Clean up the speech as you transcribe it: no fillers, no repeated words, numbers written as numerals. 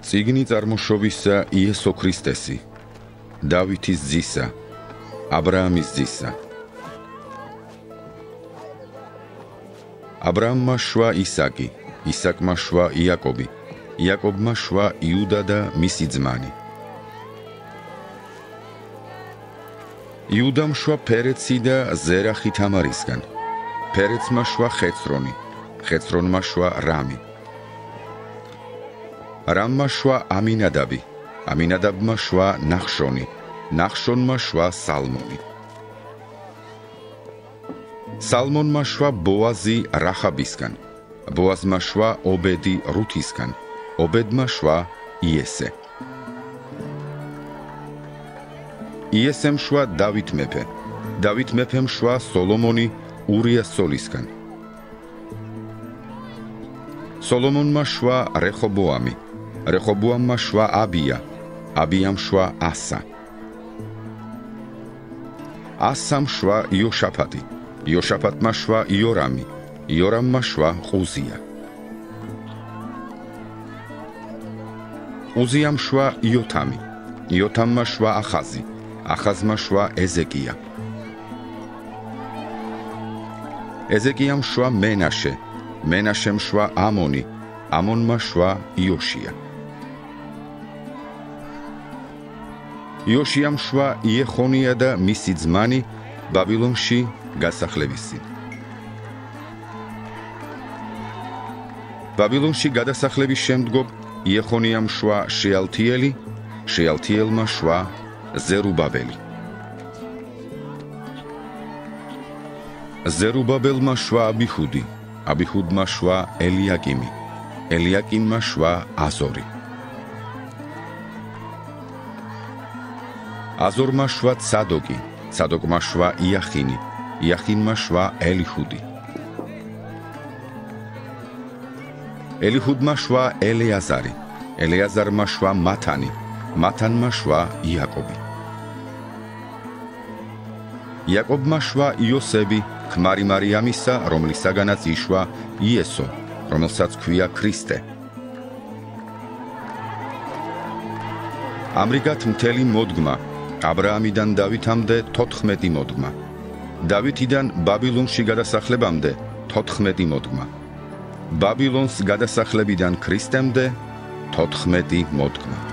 წიგნი წარმოშობისა იესო ქრისტესი, დავითის ძისა, აბრაამის ძისა. აბრაამმა შვა ისაკი, ისაკმა შვა იაკობი, იაკობმა შვა იუდა და მისი ძმანი. იუდამ შვა ფერეცი და ზერახი თამარისგან, ფერეცმა შვა ხეცრონი, ხეცრონმა შვა რამი. რამმა შვა ამინადაბი, ამინადაბმა შვა ნახშონი, ნახშონმა შვა სალმონი. სალმონმა შვა ბოაზი რახაბისგან, ბოაზმა შვა ობედი რუთისგან, ობედმა შვა იესე. იესემ შვა დავით მეფე, დავით მეფემ შვა სოლომონი ურიას ცოლისგან. სოლომონმა შვა რეხობოამი, რეხობოამმა შვა აბია, აბიამ შვა ასა. ასამ შვა იოშაფატი, იოშაფატმა შვა იორამი, იორამმა შვა ყუზია. ყუზიამ შვა იოთამი, იოთამმა შვა ახაზი, ახაზმა შვა ეზეკია. ეზეკიამ შვა მენაშე, მენაშემ შვა ამონი, ამონმა შვა იოშია. იოშიამ შვა იეხონია და მისი ძმანი ბაბილონში გასახლებისი. ბაბილონში გადასახლების შემდგომ იეხონიამ შვა შეალთიელი, შეალთიელმა შვა ზერუბაბელი. ზერუბაბელმა შვა აბიხუდი, აბიხუდმა შვა ელიაკიმი, ელიაკიმმა შვა აზორი. აზორმა შვა ცადოკი, ცადოკმა შვა იახინი, იახინმა შვა ელიხუდი. ელიხუდმა შვა ელეაზარი, ელეაზარმა შვა მათანი, მათანმა შვა იაკობი. იაკობმა შვა იოსები, ქმარი მარიამისა, რომლისაგანაც იშვა იესო, რომელსაც ქვია ქრისტე. ამრიგად მთელი მოდგმა აბრაამიდან დავითამდე 14 მოდგმა, დავითიდან ბაბილონში გადასახლებამდე 14 მოდგმა, ბაბილონს გადასახლებიდან ქრისტემდე 14 მოდგმა.